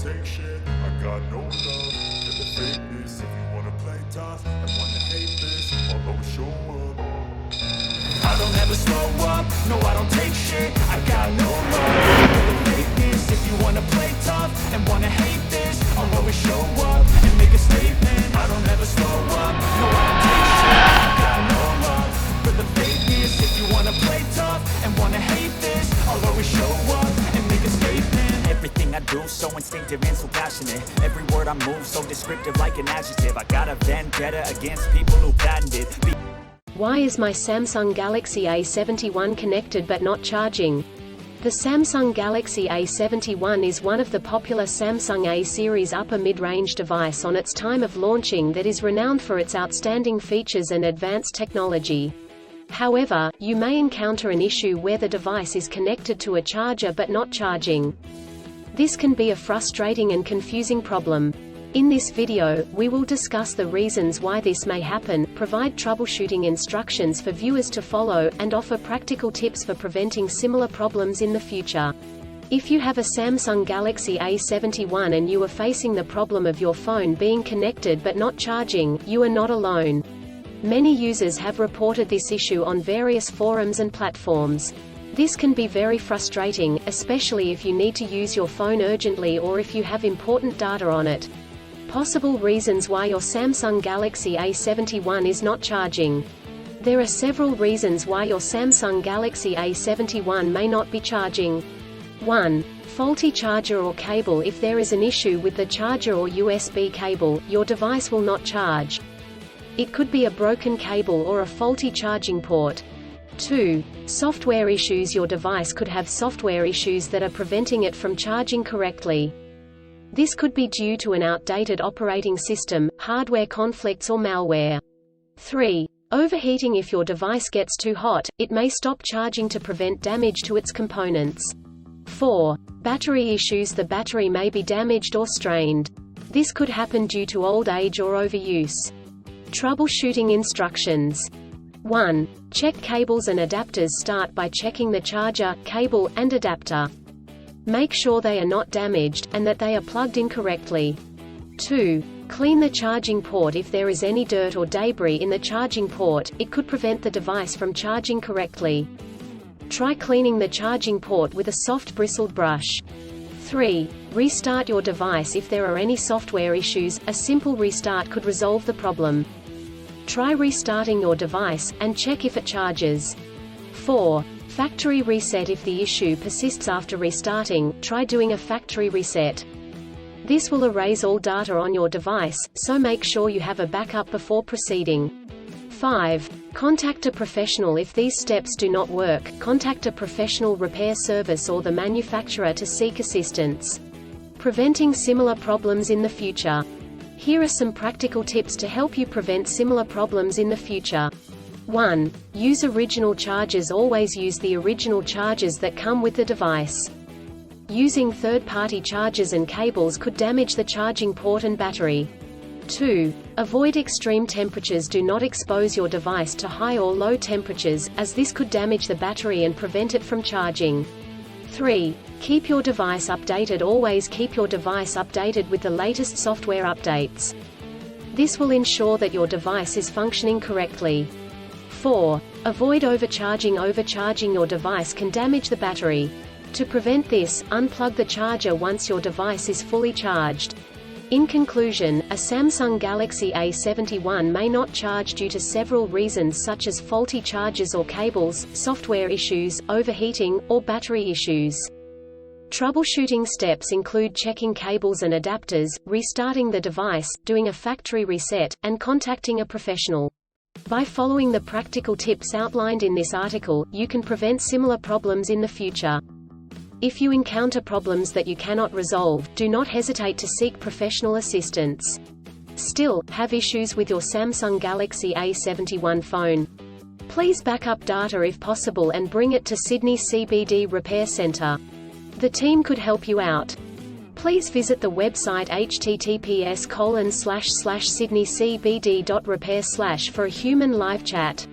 take shit. I got no love for the fakeness. If you wanna play tough and wanna hate this, I'll always show up. I don't ever slow up, no I don't take shit. I got no love for the fakeness. If you wanna play tough and wanna hate this, I'll always show up and make a statement. I don't ever slow up, no I don't take shit. I got no love for the fakeness. If you wanna play tough and wanna hate this, I'll always show up and make a statement. Everything I do so instinctive and so passionate. Every word I move so descriptive like an adjective. I got a vendetta against people who patented. Why is my Samsung Galaxy A71 connected but not charging? The Samsung Galaxy A71 is one of the popular Samsung A series upper mid-range device on its time of launching that is renowned for its outstanding features and advanced technology. However, you may encounter an issue where the device is connected to a charger but not charging. This can be a frustrating and confusing problem. In this video, we will discuss the reasons why this may happen, provide troubleshooting instructions for viewers to follow, and offer practical tips for preventing similar problems in the future. If you have a Samsung Galaxy A71 and you are facing the problem of your phone being connected but not charging, you are not alone. Many users have reported this issue on various forums and platforms. This can be very frustrating, especially if you need to use your phone urgently or if you have important data on it. Possible reasons why your Samsung Galaxy A71 is not charging. There are several reasons why your Samsung Galaxy A71 may not be charging. 1. Faulty charger or cable. If there is an issue with the charger or USB cable, your device will not charge. It could be a broken cable or a faulty charging port. 2. Software issues. Your device could have software issues that are preventing it from charging correctly. This could be due to an outdated operating system, hardware conflicts or malware. 3. Overheating. If your device gets too hot, it may stop charging to prevent damage to its components. 4. Battery issues. The battery may be damaged or strained. This could happen due to old age or overuse. Troubleshooting instructions. 1. Check cables and adapters. Start by checking the charger, cable, and adapter. Make sure they are not damaged, and that they are plugged in correctly. 2. Clean the charging port. If there is any dirt or debris in the charging port, it could prevent the device from charging correctly. Try cleaning the charging port with a soft bristled brush. 3. Restart your device. If there are any software issues, a simple restart could resolve the problem. Try restarting your device, and check if it charges. 4. Factory reset. If the issue persists after restarting, try doing a factory reset. This will erase all data on your device, so make sure you have a backup before proceeding. 5. Contact a professional. If these steps do not work, contact a professional repair service or the manufacturer to seek assistance. Preventing similar problems in the future. Here are some practical tips to help you prevent similar problems in the future. 1. Use original chargers. Always use the original chargers that come with the device. Using third-party chargers and cables could damage the charging port and battery. 2. Avoid extreme temperatures. Do not expose your device to high or low temperatures, as this could damage the battery and prevent it from charging. 3. Keep your device updated. Always keep your device updated with the latest software updates. This will ensure that your device is functioning correctly. 4. Avoid overcharging. Overcharging your device can damage the battery. To prevent this, unplug the charger once your device is fully charged. In conclusion, a Samsung Galaxy A71 may not charge due to several reasons such as faulty chargers or cables, software issues, overheating, or battery issues. Troubleshooting steps include checking cables and adapters, restarting the device, doing a factory reset, and contacting a professional. By following the practical tips outlined in this article, you can prevent similar problems in the future. If you encounter problems that you cannot resolve, do not hesitate to seek professional assistance. Still, have issues with your Samsung Galaxy A71 phone? Please back up data if possible and bring it to Sydney CBD Repair Centre. The team could help you out. Please visit the website https://sydneycbd.repair/ for a human live chat.